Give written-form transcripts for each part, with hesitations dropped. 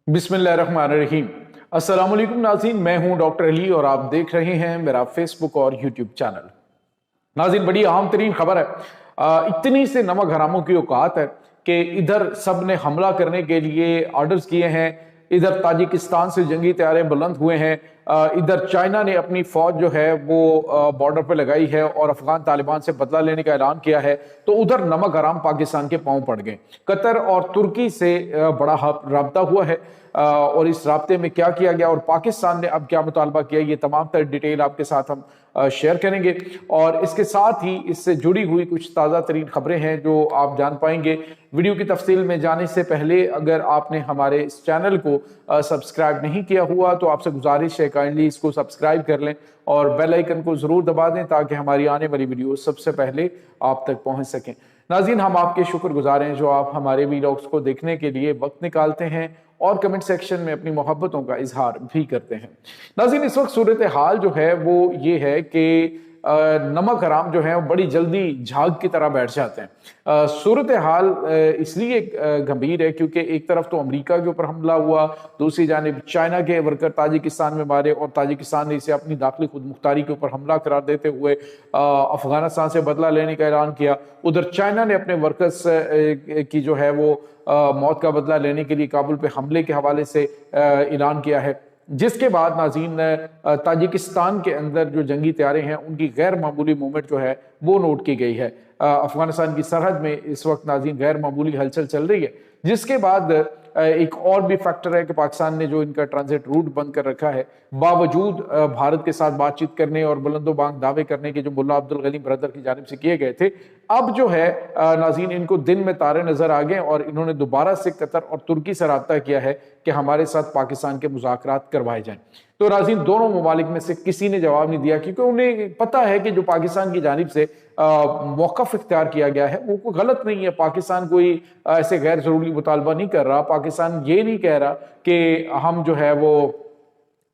बिस्मिल्लाहिर्रहमानिर्रहीम। अस्सलाम वालेकुम नाज़रीन, मैं हूं डॉक्टर अली और आप देख रहे हैं मेरा फेसबुक और यूट्यूब चैनल। नाज़रीन, बड़ी अहम तरीन खबर है। इतनी से नमक हरामों की औकात है कि इधर सब ने हमला करने के लिए ऑर्डर्स किए हैं, इधर ताजिकिस्तान से जंगी तैयारे बुलंद हुए हैं, इधर चाइना ने अपनी फौज जो है वो बॉर्डर पर लगाई है और अफगान तालिबान से बदला लेने का ऐलान किया है। तो उधर नमक हराम पाकिस्तान के पांव पड़ गए। कतर और तुर्की से बड़ा राब्ता हुआ है और इस राब्ते में क्या किया गया और पाकिस्तान ने अब क्या मुतालबा किया, ये तमाम तर डिटेल आपके साथ हम शेयर करेंगे। और इसके साथ ही इससे जुड़ी हुई कुछ ताज़ा तरीन खबरें हैं जो आप जान पाएंगे। वीडियो की तफसील में जाने से पहले अगर आपने हमारे इस चैनल को सब्सक्राइब नहीं किया हुआ तो आपसे गुजारिश है काइंडली इसको सब्सक्राइब कर लें और बेल आइकन को जरूर दबा दें ताकि हमारी आने वाली वीडियो सबसे पहले आप तक पहुंच सकें। नाज़रीन, हम आपके शुक्रगुजार हैं जो आप हमारे वीडियोस को देखने के लिए वक्त निकालते हैं और कमेंट सेक्शन में अपनी मोहब्बतों का इजहार भी करते हैं। नाज़रीन, इस वक्त सूरत हाल जो है वो ये है कि नमक हराम जो है वो बड़ी जल्दी झाग की तरह बैठ जाते हैं। सूरत हाल इसलिए गंभीर है क्योंकि एक तरफ तो अमेरिका के ऊपर हमला हुआ, दूसरी जानिब चाइना के वर्कर ताजिकिस्तान में मारे और ताजिकिस्तान ने इसे अपनी दाखिली खुद मुख्तारी के ऊपर हमला करार देते हुए अफगानिस्तान से बदला लेने का ऐलान किया। उधर चाइना ने अपने वर्कर्स की जो है वो मौत का बदला लेने के लिए काबुल पे हमले के हवाले से ऐलान किया है, जिसके बाद नाज़रीन ताजिकिस्तान के अंदर जो जंगी तैयारे हैं उनकी गैर मामूली मूवमेंट जो है वो नोट की गई है। अफगानिस्तान की सरहद में इस वक्त नाज़रीन गैर मामूली हलचल चल रही है, जिसके बाद एक और भी फैक्टर है कि पाकिस्तान ने जो इनका ट्रांजिट रूट बंद कर रखा है, बावजूद भारत के साथ बातचीत करने और बुलंदोबांग दावे करने के जो मुल्ला अब्दुल गनी ब्रदर की जानिब से किए गए थे, अब जो है नाज़रीन इनको दिन में तारे नजर आ गए और इन्होंने दोबारा से कतर और तुर्की से राब्ता किया है कि हमारे साथ पाकिस्तान के मुज़ाकरात करवाए जाएं। तो नाज़रीन दोनों ममालिक में से किसी ने जवाब नहीं दिया क्योंकि उन्हें पता है कि जो पाकिस्तान की जानिब से मौक़िफ़ इख्तियार किया गया है वो कोई गलत नहीं है। पाकिस्तान कोई ऐसे गैर जरूरी मुतालबा नहीं कर रहा, पाकिस्तान ये नहीं कह रहा कि हम जो है वो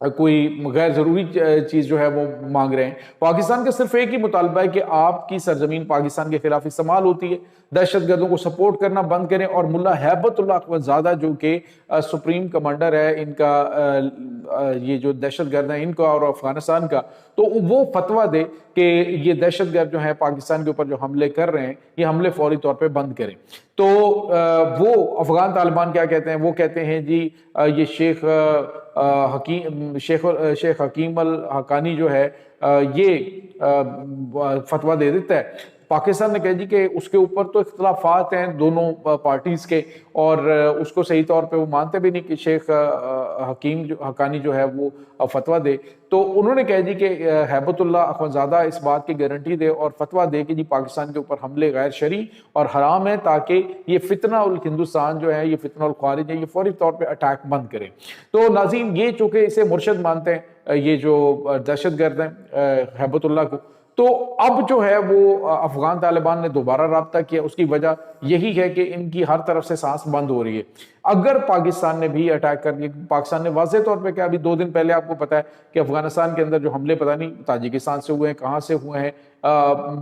कोई गैर जरूरी चीज जो है वो मांग रहे हैं। पाकिस्तान का सिर्फ एक ही मुतालबा है कि आपकी सरजमीन पाकिस्तान के खिलाफ इस्तेमाल होती है, दहशतगर्दों को सपोर्ट करना बंद करें। और मुल्ला हैबतुल्लाह अखवंदज़ादा जो कि सुप्रीम कमांडर है इनका, ये जो दहशतगर्द है इनका और अफगानिस्तान का, तो वो फतवा दे कि ये दहशतगर्द जो है पाकिस्तान के ऊपर जो हमले कर रहे हैं ये हमले फौरी तौर पे बंद करें। तो वो अफगान तालिबान क्या कहते हैं, वो कहते हैं जी ये शेख हकीम अल हकानी जो है ये फतवा दे देता है। पाकिस्तान ने कहा जी कि उसके ऊपर तो इख्तलाफात हैं दोनों पार्टीज के और उसको सही तौर पे वो मानते भी नहीं कि शेख हकानी जो है वो फतवा दे। तो उन्होंने कहा जी कि हैबतुल्लाह अखवंदज़ादा इस बात की गारंटी दे और फतवा दे कि जी पाकिस्तान के ऊपर हमले गैर शरई और हराम है ताकि ये फितना उल हिंदुस्तान जो है, ये फितना उल ख्वारिज है, ये फौरी तौर पे अटैक बंद करें। तो नाज़रीन ये चूंकि इसे मुर्शद मानते हैं ये जो दहशतगर्द हैं हैबतुल्लाह को, तो अब जो है वो अफगान तालिबान ने दोबारा राब्ता किया। उसकी वजह यही है कि इनकी हर तरफ से सांस बंद हो रही है। अगर पाकिस्तान ने भी अटैक कर दिया, पाकिस्तान ने वाज़ेह तौर पे क्या, अभी 2 दिन पहले आपको पता है कि अफगानिस्तान के अंदर जो हमले पता नहीं ताजिकिस्तान से हुए हैं, कहाँ से हुए हैं,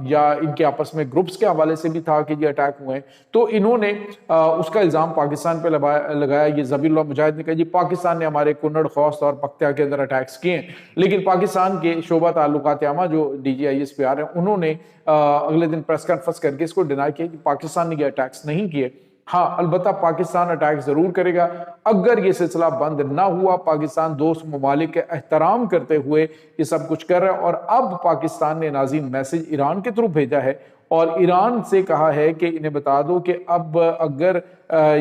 या इनके आपस में ग्रुप्स के हवाले से भी था कि ये अटैक हुए हैं, तो इन्होंने उसका इल्ज़ाम पाकिस्तान पे लगाया। ये ज़बीहुल्लाह मुजाहिद ने कहा जी पाकिस्तान ने हमारे कुन्नड़, खौस्त और पख्तिया के अंदर अटैक्स किए हैं। लेकिन पाकिस्तान के शोबा ताल्लुकात आमा जो DGISPR है उन्होंने अगले दिन प्रेस कॉन्फ्रेंस करके इसको डिनाई किया कि पाकिस्तान ने ये अटैक्स नहीं किए। हाँ, अलबत्ता पाकिस्तान अटैक जरूर करेगा अगर ये सिलसिला बंद ना हुआ। पाकिस्तान दोस्त ममालिक के एहतराम करते हुए ये सब कुछ कर रहा है। और अब पाकिस्तान ने नाज़रीन मैसेज ईरान के थ्रू भेजा है और ईरान से कहा है कि इन्हें बता दो कि अब अगर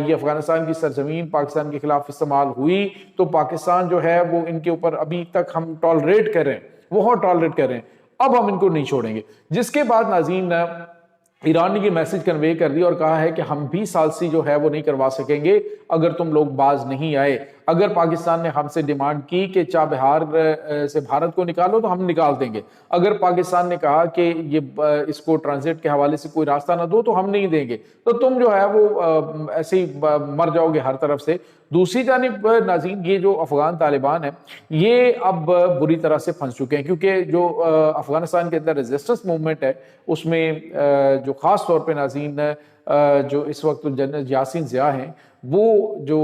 ये अफगानिस्तान की सरजमीन पाकिस्तान के खिलाफ इस्तेमाल हुई तो पाकिस्तान जो है वो इनके ऊपर अभी तक हम टॉलरेट कर रहे हैं, वो टॉलरेट कर रहे हैं, अब हम इनको नहीं छोड़ेंगे। जिसके बाद नाज़रीन ईरान ने ये मैसेज कन्वे कर दिया और कहा है कि हम 20 साल से जो है वो नहीं करवा सकेंगे अगर तुम लोग बाज नहीं आए। अगर पाकिस्तान ने हमसे डिमांड की कि चाबहार से भारत को निकालो तो हम निकाल देंगे। अगर पाकिस्तान ने कहा कि ये इसको ट्रांजिट के हवाले से कोई रास्ता ना दो तो हम नहीं देंगे, तो तुम जो है वो ऐसे ही मर जाओगे हर तरफ से। दूसरी जानिब नाज़रीन ये जो अफगान तालिबान है ये अब बुरी तरह से फंस चुके हैं क्योंकि जो अफगानिस्तान के अंदर रेजिस्टेंस मूवमेंट है उसमें जो ख़ास तौर पे नाज़रीन जो इस वक्त जनरल यासीन ज़िया हैं وہ جو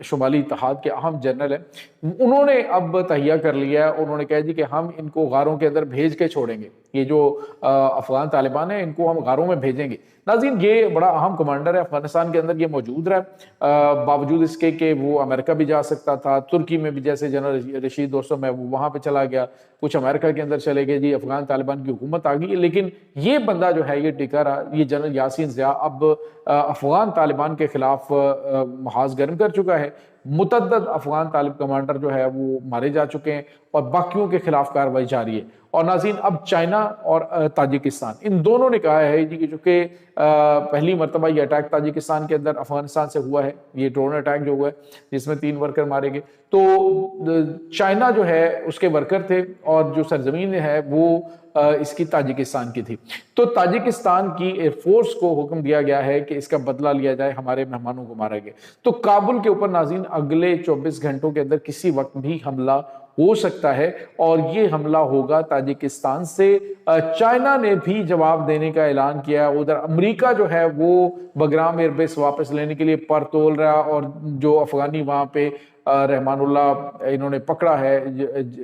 شمالی اتحاد کے اہم جنرل ہیں انہوں نے اب تہیہ کر لیا ہے، انہوں نے کہا جی کہ ہم ان کو غاروں کے اندر بھیج کے چھوڑیں گے، یہ جو افغان طالبان ہیں ان کو ہم غاروں میں بھیجیں گے۔ ناظرین یہ بڑا اہم کمانڈر ہے، افغانستان کے اندر یہ موجود رہا، باوجود اس کے کہ وہ امریکہ بھی جا سکتا تھا، ترکی میں بھی جیسے جنرل رشید دوستوں میں وہ وہاں پہ چلا گیا، کچھ امریکہ کے اندر چلے گئے، جی افغان طالبان کی حکومت آ گئی، لیکن یہ بندہ جو ہے یہ ٹکا رہا، یہ جنرل یاسین ضیاء اب افغان طالبان کے خلاف محاذ گرم کر چکا ہے، متعدد افغان طالب کمانڈر جو ہے وہ مارے جا چکے ہیں اور باقیوں کے خلاف کارروائی جاری ہے۔ اور ناظرین اب چائنا اور تاجکستان ان دونوں نے کہا ہے جی کہ چونکہ پہلی مرتبہ یہ اٹیک تاجکستان کے اندر افغانستان سے ہوا ہے، یہ ڈرون اٹیک جو ہوا ہے جس میں 3 ورکر مارے گئے، تو چائنا جو ہے اس کے ورکر تھے اور جو سرزمین ہے وہ اس کی تاجکستان کی تھی، تو تاجکستان کی ایئر فورس کو حکم دیا گیا ہے کہ اس کا بدلہ لیا جائے، ہمارے مہمانوں کو مارا گیا۔ تو کابل کے اوپر ناظرین اگلے 24 گھنٹوں کے اندر کسی وقت بھی حملہ ہو سکتا ہے، اور یہ حملہ ہوگا تاجکستان سے۔ چائنا نے بھی جواب دینے کا اعلان کیا، ادھر امریکہ جو ہے وہ بگرام ایئر بیس واپس لینے کے لیے پر تول رہا، اور جو افغانی وہاں پہ رحمان اللہ انہوں نے پکڑا ہے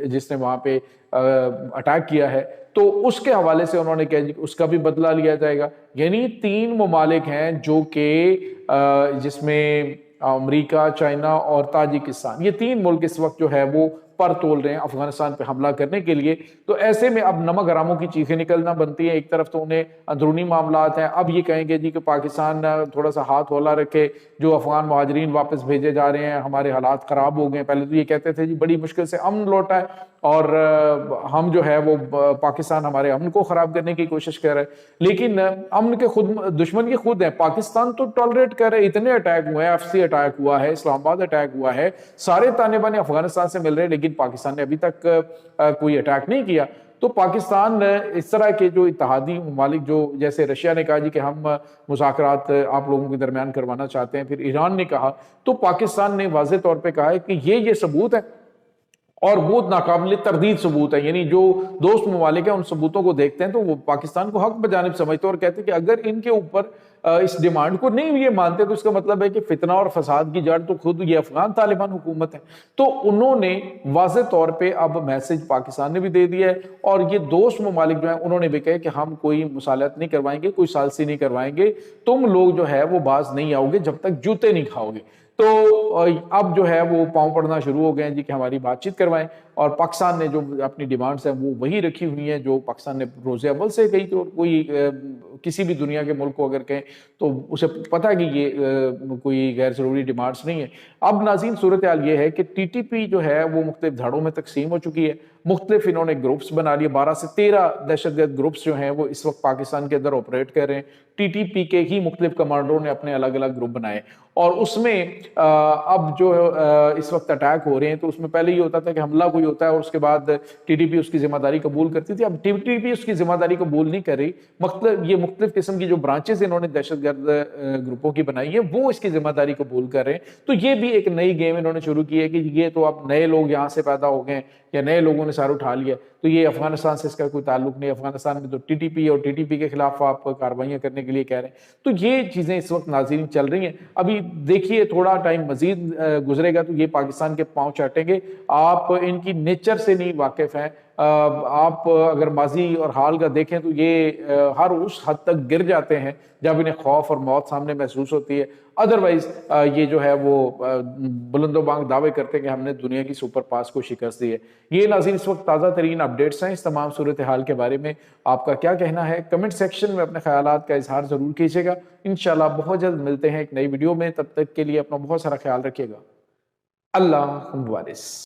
جس نے وہاں پہ اٹیک کیا ہے، تو اس کے حوالے سے انہوں نے کہا جی اس کا بھی بدلہ لیا جائے گا۔ یعنی 3 ممالک ہیں جو کہ جس میں امریکہ، چائنا اور تاجکستان، یہ 3 ملک اس وقت جو ہے وہ پر تول رہے ہیں افغانستان پہ حملہ کرنے کے لیے۔ تو ایسے میں اب نمک حراموں کی چیخیں نکلنا بنتی ہیں، ایک طرف تو انہیں اندرونی معاملات ہیں، اب یہ کہیں گے جی کہ پاکستان تھوڑا سا ہاتھ ہولا رکھے، جو افغان مہاجرین واپس بھیجے جا رہے ہیں، ہمارے حالات خراب ہو گئے، پہلے تو یہ کہتے تھے جی بڑی مشکل سے امن لوٹا ہے اور ہم جو ہے وہ پاکستان ہمارے امن کو خراب کرنے کی کوشش کر رہے ہیں، لیکن امن کے خود دشمن یہ خود ہے، پاکستان تو ٹالریٹ کر رہے، اتنے اٹیک ہوئے ہیں، FC اٹیک ہوا ہے، اسلام آباد اٹیک ہوا ہے، سارے تانے بانے افغانستان سے مل رہے ہیں، لیکن پاکستان نے ابھی تک کوئی اٹیک نہیں کیا۔ تو پاکستان اس طرح کے جو اتحادی ممالک، جو جیسے رشیا نے کہا جی کہ ہم مذاکرات آپ لوگوں کے درمیان کروانا چاہتے ہیں، پھر ایران نے کہا، تو پاکستان نے واضح طور پہ کہا ہے کہ یہ ثبوت ہے اور وہ ناقابل تردید ثبوت ہے، یعنی جو دوست ممالک ہیں ان ثبوتوں کو دیکھتے ہیں تو وہ پاکستان کو حق بجانب سمجھتے ہیں اور کہتے ہیں کہ اگر ان کے اوپر اس ڈیمانڈ کو نہیں یہ مانتے تو اس کا مطلب ہے کہ فتنہ اور فساد کی جڑ تو خود یہ افغان طالبان حکومت ہے۔ تو انہوں نے واضح طور پہ اب میسج پاکستان نے بھی دے دیا ہے، اور یہ دوست ممالک جو ہیں انہوں نے بھی کہا کہ ہم کوئی مصالحت نہیں کروائیں گے، کوئی ثالثی نہیں کروائیں گے، تم لوگ جو ہے وہ باز نہیں آؤ گے جب تک جوتے نہیں کھاؤ گے۔ تو اب جو ہے وہ پاؤں پڑنا شروع ہو گئے ہیں جی کہ ہماری بات چیت کروائیں، اور پاکستان نے جو اپنی ڈیمانڈز ہیں وہ وہی رکھی ہوئی ہیں جو پاکستان نے روز اول سے کہی۔ تو کوئی کسی بھی دنیا کے ملک کو اگر کہیں تو اسے پتہ ہے کہ یہ کوئی غیر ضروری ڈیمانڈز نہیں ہے۔ اب ناظرین صورتحال یہ ہے کہ TTP جو ہے وہ مختلف دھڑوں میں تقسیم ہو چکی ہے، مختلف انہوں نے گروپس بنا لیے، 12 سے 13 دہشت گرد گروپس جو ہیں وہ اس وقت پاکستان کے اندر آپریٹ کر رہے ہیں۔ TTP کے ہی مختلف کمانڈروں نے اپنے الگ الگ گروپ بنائے، اور اس میں اب جو اس وقت اٹیک ہو رہے ہیں تو اس میں پہلے یہ ہوتا تھا کہ حملہ کوئی ہوتا ہے اور اس کے بعد TTP اس کی ذمہ داری قبول کرتی تھی، اب TTP اس کی ذمہ داری قبول نہیں کر رہی، یہ مختلف قسم کی جو برانچز انہوں نے دہشت گرد گروپوں کی بنائی ہے وہ اس کی ذمہ داری قبول کر رہے ہیں۔ تو یہ بھی ایک نئی گیم انہوں نے شروع کی ہے کہ یہ تو اب نئے لوگ یہاں سے پیدا ہو گئے یا نئے لوگوں نے سار اٹھا لیا، تو یہ افغانستان سے اس کا کوئی تعلق نہیں، افغانستان میں تو TTP اور TTP کے خلاف آپ کارروائیاں کرنے کے لیے کہہ رہے ہیں۔ تو یہ چیزیں اس وقت ناظرین چل رہی ہیں، ابھی دیکھیے تھوڑا ٹائم مزید گزرے گا تو یہ پاکستان کے پاؤں چاٹیں گے۔ آپ ان کی نیچر سے نہیں واقف ہیں، آپ اگر ماضی اور حال کا دیکھیں تو یہ ہر اس حد تک گر جاتے ہیں جب انہیں خوف اور موت سامنے محسوس ہوتی ہے، ادروائز یہ جو ہے وہ بلند و بانگ دعوے کرتے ہیں کہ ہم نے دنیا کی سپر پاس کو شکست دی ہے۔ یہ ناظرین اس وقت تازہ ترین اپڈیٹس ہیں، اس تمام صورتحال کے بارے میں آپ کا کیا کہنا ہے؟ کمنٹ سیکشن میں اپنے خیالات کا اظہار ضرور کیجیے گا۔ انشاءاللہ بہت جلد ملتے ہیں ایک نئی ویڈیو میں، تب تک کے لیے اپنا بہت سارا خیال رکھیے گا۔ اللہ حافظ۔